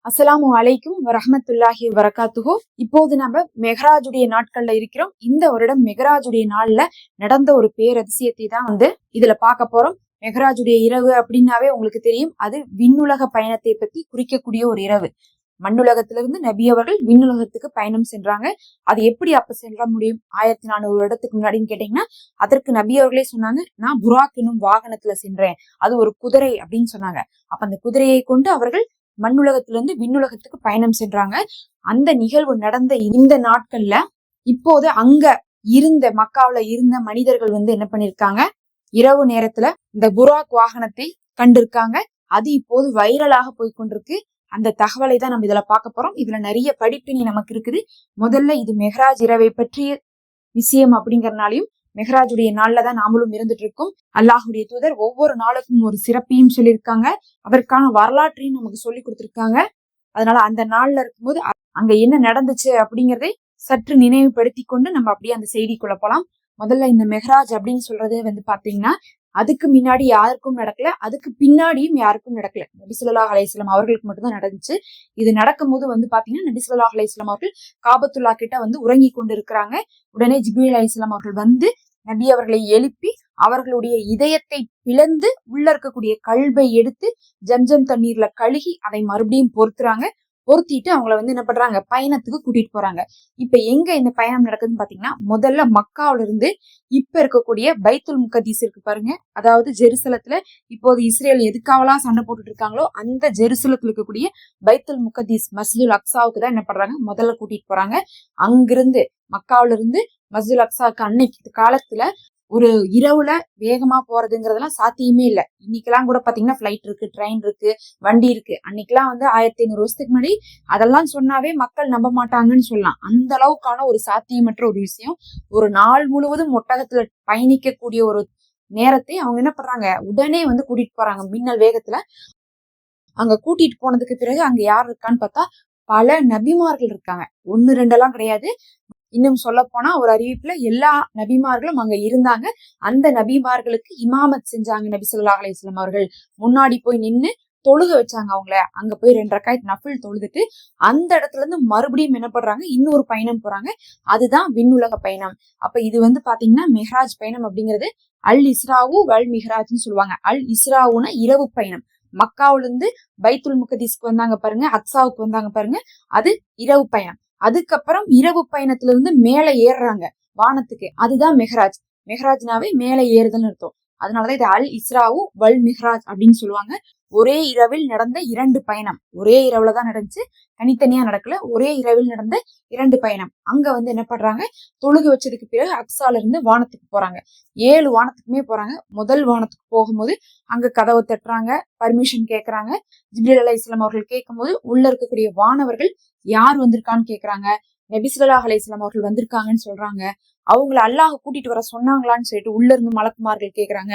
அஸ்ஸலாமு அலைக்கும் வரஹ்மத்துல்லாஹி வரகாத்துஹு. இப்போது நம்ம மெஹராஜுடைய நாட்கள்ல இருக்கிறோம். இந்த வருடம் மெஹராஜுடைய நாள்ல நடந்த ஒரு பேரதிசயத்தை தான் இதுல பார்க்க போறோம். மெஹராஜுடைய இரவு அப்படின்னாவே உங்களுக்கு தெரியும், அது விண்ணுலக பயணத்தை பத்தி குறிக்கக்கூடிய ஒரு இரவு. மண்ணுலகத்திலிருந்து நபி அவர்கள் விண்ணுலகத்துக்கு பயணம் சென்றாங்க. அது எப்படி அப்ப செல்ல முடியும் 1400 வருடத்துக்கு முன்னாடின்னு கேட்டீங்கன்னா, அதற்கு நபி அவர்களே சொன்னாங்க, நான் புராக் என்னும் வாகனத்துல சென்றேன், அது ஒரு குதிரை அப்படின்னு சொன்னாங்க. அப்ப அந்த குதிரையை கொண்டு அவர்கள் மண்ணுலகத்திலிருந்து விண்ணுலகத்துக்கு பயணம் சென்றாங்க. அந்த நிகழ்வு நடந்த இந்த நாட்கள்ல இப்போது அங்க இருந்த மக்காவுல இருந்த மனிதர்கள் என்ன பண்ணிருக்காங்க, இரவு நேரத்துல இந்த புராக் வாகனத்தை கண்டிருக்காங்க. அது இப்போது வைரலாக போய்கொண்டிருக்கு. அந்த தகவலை தான் நம்ம இதுல பார்க்க போறோம். இதுல நிறைய படிப்பினி நமக்கு இருக்குது. முதல்ல இது மெஹராஜ் இரவை பற்றிய விஷயம் அப்படிங்கறதுனாலையும் மெஹராஜுடைய நாள்ல தான் நாமளும் இருந்துட்டு இருக்கோம். அல்லாஹுடைய தூதர் ஒவ்வொரு நாளுக்கும் ஒரு சிறப்பையும் சொல்லியிருக்காங்க, அதற்கான வரலாற்றையும் நமக்கு சொல்லி கொடுத்திருக்காங்க. அதனால அந்த நாள்ல இருக்கும்போது அங்க என்ன நடந்துச்சு அப்படிங்கறதை சற்று நினைவுபடுத்தி கொண்டு நம்ம அப்படியே அந்த செய்திக்குள்ள போலாம். முதல்ல இந்த மெஹராஜ் அப்படின்னு சொல்றதே பாத்தீங்கன்னா, அதுக்கு முன்னாடி யாருக்கும் நடக்கல, அதுக்கு பின்னாடியும் யாருக்கும் நடக்கல. நபி ஸல்லல்லாஹு அலைஹி வஸல்லம் அவர்களுக்கு மட்டும்தான் நடந்துச்சு. இது நடக்கும் போது பாத்தீங்கன்னா, நபி ஸல்லல்லாஹு அலைஹி வஸல்லம் அவர்கள் காபத்துல்லா கிட்ட உறங்கி கொண்டு இருக்கிறாங்க. உடனே ஜிப்ரீல் அலைஹிஸ்ஸலாம் அவர்கள் நபி அவர்களை எழுப்பி அவர்களுடைய இதயத்தை பிளந்து உள்ள இருக்கக்கூடிய கல்பை எடுத்து ஜம்ஜம் தண்ணீர்ல கழுகி அதை மறுபடியும் பொருத்திட்டு அவங்கள என்ன பண்றாங்க, பயணத்துக்கு கூட்டிட்டு போறாங்க. இப்ப எங்க இந்த பயணம் நடக்குதுன்னு பாத்தீங்கன்னா, முதல்ல மக்காவில இருந்து இப்ப இருக்கக்கூடிய பைத்துல் முகதீஸ் இருக்கு பாருங்க, அதாவது ஜெருசலத்துல இப்போது இஸ்ரேல் எதுக்காவெல்லாம் சண்டை போட்டுட்டு இருக்காங்களோ அந்த ஜெருசலத்துல இருக்கக்கூடிய பைத்துல் முகதீஸ் மஸ்ஜிதுல் அக்ஸாவுக்கு தான் என்ன பண்றாங்க, முதல்ல கூட்டிட்டு போறாங்க. அங்கிருந்து மக்காவில இருந்து மஸ்ஜிதுல் அக்ஸாவுக்கு அன்னைக்கு காலத்துல ஒரு இரவுல வேகமா போறதுங்கிறதெல்லாம் சாத்தியமே இல்லை. இன்னைக்கெல்லாம் கூட பாத்தீங்கன்னா பிளைட் இருக்கு, ட்ரெயின் இருக்கு, வண்டி இருக்கு. அன்னைக்கெல்லாம் 1500 வருஷத்துக்கு முன்னாடி அதெல்லாம் சொன்னாவே மக்கள் நம்ப மாட்டாங்கன்னு சொல்லலாம். அந்த அளவுக்கான ஒரு சாத்தியமற்ற ஒரு விஷயம். ஒரு நாள் முழுவதும் ஒட்டகத்துல பயணிக்கக்கூடிய ஒரு நேரத்தை அவங்க என்ன பண்றாங்க, உடனே கூட்டிட்டு போறாங்க மின்னல் வேகத்துல. அங்க கூட்டிட்டு போனதுக்கு பிறகு அங்க யார் இருக்கான்னு பார்த்தா பல நபிமார்கள் இருக்காங்க. 1 2 எல்லாம் கிடையாது. இன்னும் சொல்ல போனா ஒரு அறிவிப்புல எல்லா நபிமார்களும் அங்க இருந்தாங்க. அந்த நபிமார்களுக்கு இமாமத் செஞ்சாங்க நபி ஸல்லல்லாஹு அலைஹி வஸல்லம் அவர்கள். முன்னாடி போய் நின்னு தொழுக வச்சாங்க அவங்கள. அங்க போய் 2 ரக்காத் நஃபில் தொழுதுட்டு அந்த இடத்துல இருந்து மறுபடியும் என்ன பண்றாங்க, இன்னொரு பயணம் போறாங்க. அதுதான் விண்ணுலக பயணம். அப்ப இது பாத்தீங்கன்னா மெஹராஜ் பயணம் அப்படிங்கிறது அல் இஸ்ராவு வல் மிஹ்ராஜ்னு சொல்லுவாங்க. அல் இஸ்ராவுனா இரவு பயணம். மக்காவுல இருந்து பைத்துல் முகதீஸ்க்கு வந்தாங்க பாருங்க, அக்ஸாவுக்கு வந்தாங்க பாருங்க, அது இரவு பயணம். அதுக்கப்புறம் இரவு பயணத்துல இருந்து மேல ஏறுறாங்க வானத்துக்கு, அதுதான் மெஹராஜ். மெஹராஜ்னாவே மேல ஏறுதல்னு அர்த்தம். அதனாலதான் இது அல் இஸ்ராவு வல் மிஹ்ராஜ் அப்படின்னு சொல்லுவாங்க. ஒரே இரவில் நடந்த 2 பயணம். ஒரே இரவுலதான் நடந்துச்சு, தனித்தனியா நடக்கல. ஒரே இரவில் நடந்த 2 பயணம். அங்க என்ன பண்றாங்க, தொழுகு வச்சதுக்கு பிறகு அக்ஸால இருந்து வானத்துக்கு போறாங்க. 7 வானத்துக்குமே போறாங்க. முதல் வானத்துக்கு போகும்போது அங்க கதவை தட்டுறாங்க, பர்மிஷன் கேக்குறாங்க. ஜிப்ரீல் அலைஹிஸ்ஸலாம் அவர்கள் கேட்கும் போது உள்ள இருக்கக்கூடிய வானவர்கள் யார் வந்திருக்கான்னு கேக்குறாங்க. நபி ஸல்லல்லாஹு அலைஹி வஸல்லம் அவர்கள் வந்திருக்காங்கன்னு சொல்றாங்க. அவங்கள அல்லாஹ் கூட்டிட்டு வர சொன்னாங்களான்னு சொல்லிட்டு உள்ள இருந்து மலக்குமார்கள் கேக்குறாங்க.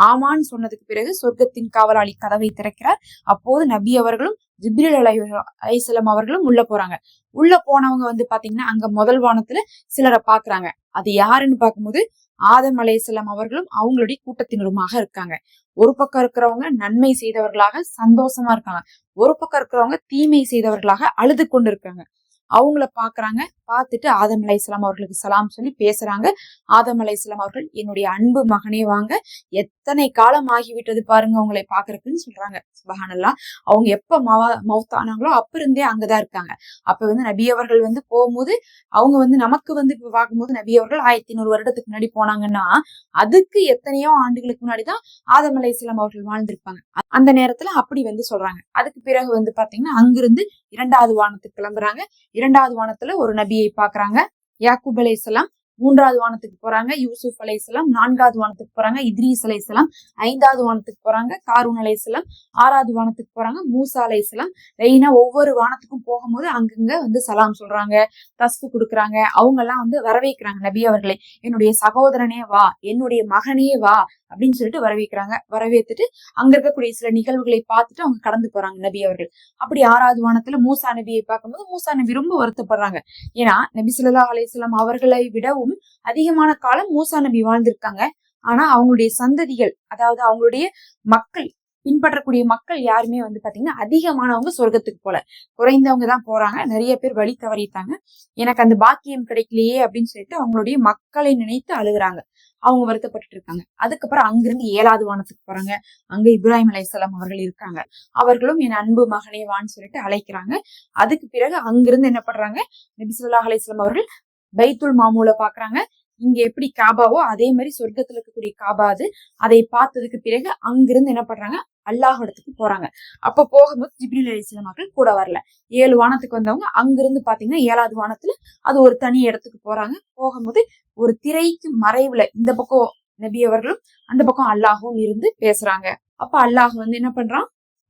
ஆமான்னு சொன்னதுக்கு பிறகு சொர்க்கத்தின் காவலாளி கதவை திறக்கிறார். அப்போது நபி அவர்களும் ஜிப்ரீல் அலைஹிஸ்ஸலாம் அவர்களும் உள்ள போறாங்க. உள்ள போனவங்க பாத்தீங்கன்னா அங்க முதல் வானத்துல சிலரை பாக்குறாங்க. அது யாருன்னு பார்க்கும்போது ஆதம் அலைஹிஸ்ஸலாம் அவர்களும் அவங்களுடைய கூட்டத்தினருமாக இருக்காங்க. ஒரு பக்கம் இருக்கிறவங்க நன்மை செய்தவர்களாக சந்தோஷமா இருக்காங்க, ஒரு பக்கம் இருக்கிறவங்க தீமை செய்தவர்களாக அழுது கொண்டு இருக்காங்க. அவங்கள பாக்குறாங்க. பார்த்துட்டு ஆதம் அலைஹிஸ்ஸலாம் அவர்களுக்கு சலாம் சொல்லி பேசுறாங்க. ஆதம் அலைஹிஸ்ஸலாம் அவர்கள், என்னுடைய அன்பு மகனே வாங்க, எத்தனை காலம் ஆகிவிட்டது பாருங்க உங்களை பாக்குறதுக்குன்னு சொல்றாங்க. சுப்ஹானல்லாஹ். அவங்க எப்ப மௌத்தானாங்களோ அப்ப இருந்தே அங்கதான் இருக்காங்க. அப்ப நபி அவர்கள் போகும்போது அவங்க நமக்கு இப்ப பார்க்கும்போது நபி அவர்கள் 1100 வருடத்துக்கு முன்னாடி போனாங்கன்னா அதுக்கு எத்தனையோ ஆண்டுகளுக்கு முன்னாடிதான் ஆதம் அலைஹிஸ்ஸலாம் அவர்கள் வாழ்ந்திருப்பாங்க. அந்த நேரத்துல அப்படி சொல்றாங்க. அதுக்கு பிறகு பாத்தீங்கன்னா அங்கிருந்து 2வது வானத்துக்கு கிளம்புறாங்க. 2வது வானத்துல ஒரு நபியை பாக்குறாங்க, யாக்கூப் அலைஹிஸ்ஸலாம். 3வது வானத்துக்கு போறாங்க, யூசுப் அலைஹிஸ்ஸலாம். 4வது வானத்துக்கு போறாங்க, இத்ரீஸ் அலைஹிஸ்ஸலாம். 5வது வானத்துக்கு போறாங்க, காரூன் அலைஹிஸ்ஸலாம். 6வது வானத்துக்கு போறாங்க, மூசா அலைஹிஸ்ஸலாம். லைனா ஒவ்வொரு வானத்துக்கும் போகும்போது அங்கங்க சலாம் சொல்றாங்க, தஸ்பு கொடுக்குறாங்க. அவங்க எல்லாம் வரவேற்கிறாங்க நபி அவர்களை. என்னுடைய சகோதரனே வா, என்னுடைய மகனே வா அப்படின்னு சொல்லிட்டு வரவேற்கிறாங்க. வரவேற்றுட்டு அங்க இருக்கக்கூடிய சில நிகழ்வுகளை பார்த்துட்டு அவங்க கடந்து போறாங்க நபி அவர்கள். அப்படி 6வது வானத்துல மூசா நபியை பார்க்கும்போது மூசா நபி ரொம்ப வருத்தப்படுறாங்க. ஏன்னா நபி ஸல்லல்லாஹு அலைஹி வஸல்லம் அவர்களை விடவும் அதிகமான காலம் மூசா நபி வாழ்ந்திருக்காங்க. ஆனா அவங்களுடைய சந்ததிகள், அதாவது அவங்களுடைய மக்கள், பின்பற்றக்கூடிய மக்கள் யாருமே வந்து பாத்தீங்கன்னா அதிகமானவங்க சொர்க்கத்துக்கு போல, குறைந்தவங்க தான் போறாங்க. நிறைய பேர் வழி தவறிட்டாங்க. எனக்கு அந்த பாக்கியம் கிடைக்கலையே அப்படின்னு சொல்லிட்டு அவங்களுடைய மக்களை நினைத்து அழுகுறாங்க. அவங்க வருத்தப்பட்டு இருக்காங்க. அதுக்கப்புறம் அங்கிருந்து 7வது வானத்துக்கு போறாங்க. அங்க இப்ராஹிம் அலைஹிஸ்ஸலாம் அவர்கள் இருக்காங்க. அவர்களும் என் அன்பு மகனே வான்னு சொல்லிட்டு அழைக்கிறாங்க. அதுக்கு பிறகு அங்கிருந்து என்ன பண்றாங்க, நபி ஸல்லல்லாஹு அலைஹி வஸல்லம் அவர்கள் பைத்துல் மாமூல பாக்குறாங்க. இங்க எப்படி காபாவோ அதே மாதிரி சொர்க்கத்துல இருக்கக்கூடிய காபா அது. அதை பார்த்ததுக்கு பிறகு அங்கிருந்து என்ன பண்றாங்க, அல்லாஹ் இடத்துக்கு போறாங்க. அப்ப போகும்போது ஜிப்ரீல் அலைஹிஸ்ஸலாம் அவர்கள் கூட வரல. 7 வானத்துக்கு வந்தவங்க அங்கிருந்து பாத்தீங்கன்னா 7வது வானத்துல அது ஒரு தனி இடத்துக்கு போறாங்க. போகும்போது ஒரு திரைக்கு மறைவுல இந்த பக்கம் நபி அவர்களும் அந்த பக்கம் அல்லாஹும் இருந்து பேசுறாங்க. அப்ப அல்லாஹ் வந்து என்ன பண்றான்,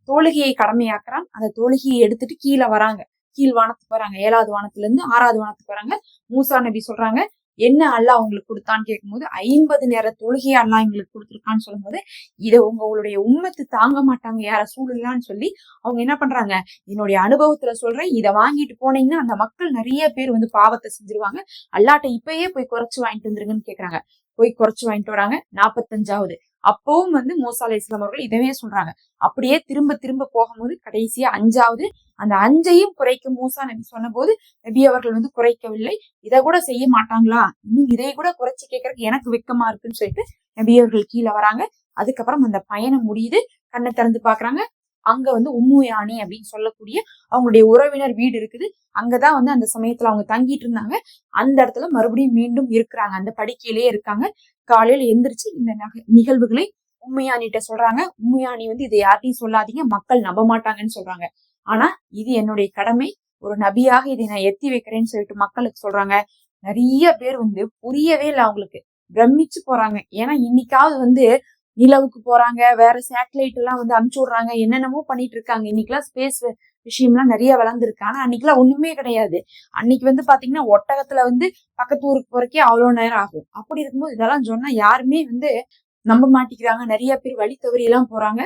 தொழுகையை கடமையாக்குறான். அந்த தொழுகையை எடுத்துட்டு கீழே வராங்க. கீழ் வானத்துக்கு வராங்க. 7வது வானத்துல இருந்து 6வது வானத்துக்கு வராங்க. மூசா நபி சொல்றாங்க, என்ன அல்லாஹ் உங்களுக்கு கொடுத்தான்னு கேட்கும்போது 50 நேர தொழுகையை அல்லாஹ் எங்களுக்கு கொடுத்துருக்கான்னு சொல்லும்போது, இதை உங்களுடைய உம்மத்து தாங்க மாட்டாங்க யார சூழலான்னு சொல்லி அவங்க என்ன பண்றாங்க, என்னுடைய அனுபவத்துல சொல்றேன், இதை வாங்கிட்டு போனீங்கன்னா அந்த மக்கள் நிறைய பேர் வந்து பாவத்தை செஞ்சிருவாங்க, அல்லாட்ட இப்பயே போய் குறைச்சு வாங்கிட்டு வந்துருங்கன்னு கேக்குறாங்க. போய் குறைச்சு வாங்கிட்டு வராங்க. 45வது அப்பவும் வந்து மூசா அலைஹிஸ்ஸலாம் அவர்கள் இதவே சொல்றாங்க. அப்படியே திரும்ப திரும்ப போகும்போது கடைசியா 5வது அந்த 5ஐயும் குறைக்க மூசா நபி சொன்ன போது நபி அவர்கள் வந்து குறைக்கவில்லை. இதை கூட செய்ய மாட்டாங்களா, இன்னும் இதை கூட குறைச்சு கேட்கறதுக்கு எனக்கு வெக்கமா இருக்குன்னு சொல்லிட்டு நபி அவர்கள் கீழே வராங்க. அதுக்கப்புறம் அந்த பயணம் முடியுது. கண்ணை திறந்து பாக்குறாங்க. அங்க வந்து உம்மு யானி அப்படின்னு சொல்லக்கூடிய அவங்களுடைய உறவினர் வீடு இருக்குது. அங்கதான் வந்து அந்த சமயத்துல அவங்க தங்கிட்டு இருந்தாங்க. அந்த இடத்துல மறுபடியும் மீண்டும் இருக்கிறாங்க. அந்த படுக்கையிலேயே இருக்காங்க. காலையில எந்திரிச்சு இந்த நிகழ்வுகளை உம்முயானிட்ட சொல்றாங்க. உம்முயானி வந்து இதை யார்ட்டையும் சொல்லாதீங்க, மக்கள் நம்ப மாட்டாங்கன்னு சொல்றாங்க. ஆனா இது என்னுடைய கடமை, ஒரு நபியாக இதை நான் எத்தி வைக்கிறேன்னு சொல்லிட்டு மக்களுக்கு சொல்றாங்க. நிறைய பேர் வந்து புரியவே இல்லை, அவங்களுக்கு பிரமிச்சு போறாங்க. ஏன்னா இன்னைக்காவது வந்து நிலவுக்கு போறாங்க, வேற சேட்டலைட் எல்லாம் வந்து அனுப்பிச்சு விடுறாங்க, என்னென்னமோ பண்ணிட்டு இருக்காங்க. இன்னைக்கெல்லாம் ஸ்பேஸ் விஷயம்லாம் நிறைய வளர்ந்துருக்கு. ஆனா அன்னைக்கெல்லாம் ஒண்ணுமே கிடையாது. அன்னைக்கு வந்து பாத்தீங்கன்னா ஒட்டகத்துல வந்து பக்கத்து ஊருக்கு போறக்கே அவ்வளவு நேரம் ஆகும். அப்படி இருக்கும்போது இதெல்லாம் சொன்னா யாருமே வந்து நம்ப மாட்டேங்கிறாங்க. நிறைய பேர் வழி தவறி எல்லாம் போறாங்க.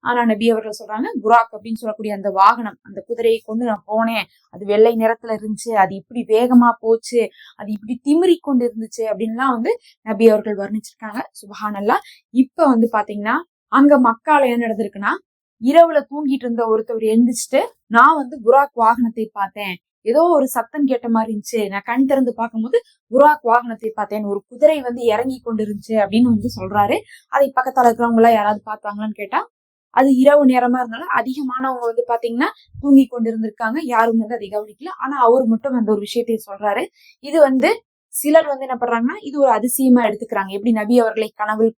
ஆனா நபி அவர்கள் சொல்றாங்க, புராக் அப்படின்னு சொல்லக்கூடிய அந்த வாகனம், அந்த குதிரையை கொண்டு நான் போனேன், அது வெள்ளை நிறத்துல இருந்துச்சு, அது இப்படி வேகமா போச்சு, அது இப்படி திமிரி கொண்டு இருந்துச்சு அப்படின்லாம் வந்து நபி அவர்கள் வர்ணிச்சிருக்காங்க. சுபஹானல்லாஹ். இப்ப வந்து பாத்தீங்கன்னா அங்க மக்கால என்ன நடந்திருக்குன்னா, இரவுல தூங்கிட்டு இருந்த ஒருத்தவர் எழுந்திரிச்சுட்டு, நான் வந்து புராக் வாகனத்தை பார்த்தேன், ஏதோ ஒரு சத்தம் கேட்ட மாதிரி இருந்துச்சு, நான் கண் திறந்து பார்க்கும்போது புராக் வாகனத்தை பார்த்தேன், ஒரு குதிரை வந்து இறங்கி கொண்டு இருந்துச்சு அப்படின்னு வந்து சொல்றாரு. அதை பக்கத்தால இருக்கிறவங்க எல்லாம் யாராவது பார்த்தாங்களான்னு கேட்டா, அது இரவு நேரமா இருந்தாலும் அதிகமானவங்க வந்து பாத்தீங்கன்னா தூங்கி கொண்டு இருந்திருக்காங்க. யாரும் வந்து அதை கவனிக்கல. ஆனா அவர் மட்டும் அந்த ஒரு விஷயத்தை சொல்றாரு. இது வந்து சிலர் வந்து என்ன பண்றாங்கன்னா இது ஒரு அதிசயமா எடுத்துக்கிறாங்க. எப்படி நபி அவர்களை கனவில்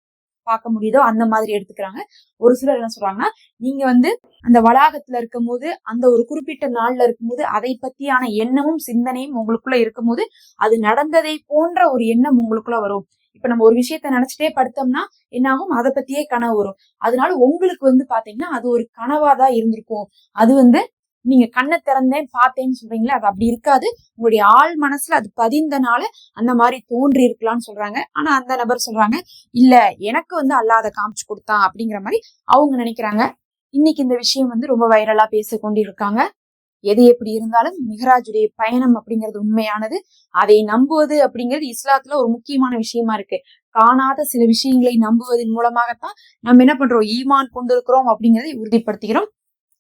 பார்க்க முடியுதோ அந்த மாதிரி எடுத்துக்கிறாங்க. ஒரு சிலர் என்ன சொல்றாங்கன்னா, நீங்க வந்து அந்த வளாகத்துல இருக்கும் போது, அந்த ஒரு குறிப்பிட்ட நாள்ல இருக்கும்போது அதை பத்தியான எண்ணமும் சிந்தனையும் உங்களுக்குள்ள இருக்கும்போது அது நடந்ததை போன்ற ஒரு எண்ணம் உங்களுக்குள்ள வரும். இப்ப நம்ம ஒரு விஷயத்த நினைச்சிட்டே படுத்தோம்னா என்ன ஆகும், அதை பத்தியே கனவு வரும். அதனால உங்களுக்கு வந்து பாத்தீங்கன்னா அது ஒரு கனவாதான் இருந்திருக்கும். அது வந்து நீங்க கண்ணை திறந்தேன் பார்த்தேன்னு சொல்றீங்களா, அது அப்படி இருக்காது. உங்களுடைய ஆள் மனசுல அது பதிந்தனால அந்த மாதிரி தோன்றி இருக்கலாம்னு சொல்றாங்க. ஆனா அந்த நபர் சொல்றாங்க, இல்ல எனக்கு வந்து அல்லாஹ் அதை காமிச்சு கொடுத்தான் அப்படிங்கிற மாதிரி அவங்க நினைக்கிறாங்க. இன்னைக்கு இந்த விஷயம் வந்து ரொம்ப வைரலா பேச கொண்டிருக்காங்க. எது எப்படி இருந்தாலும் மிஹ்ராஜுடைய பயணம் அப்படிங்கிறது உண்மையானது. அதை நம்புவது அப்படிங்கிறது இஸ்லாத்துல ஒரு முக்கியமான விஷயமா இருக்கு. காணாத சில விஷயங்களை நம்புவதன் மூலமாகத்தான் நம்ம என்ன பண்றோம், ஈமான் கொண்டிருக்கிறோம் அப்படிங்கிறதை உறுதிப்படுத்துகிறோம்.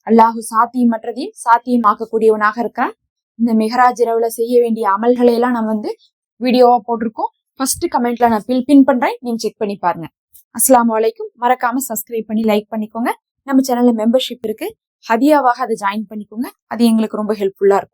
அல்லாஹு சாத்தியமற்றதையும் சாத்தியமாக்கக்கூடியவனாக இருக்கிறான். இந்த மிஹ்ராஜ் இரவுல செய்ய வேண்டிய அமல்களை எல்லாம் நம்ம வந்து வீடியோவா போட்டிருக்கோம். ஃபர்ஸ்ட் கமெண்ட்ல நான் பின் பண்றேன், நீங்க செக் பண்ணி பாருங்க. அஸ்ஸலாமு அலைக்கும். மறக்காம சப்ஸ்கிரைப் பண்ணி லைக் பண்ணிக்கோங்க. நம்ம சேனல்ல மெம்பர்ஷிப் இருக்கு, ஹதியாவாக அதை ஜாயின் பண்ணிக்கோங்க. அது எங்களுக்கு ரொம்ப ஹெல்ப்ஃபுல்லா இருக்கும்.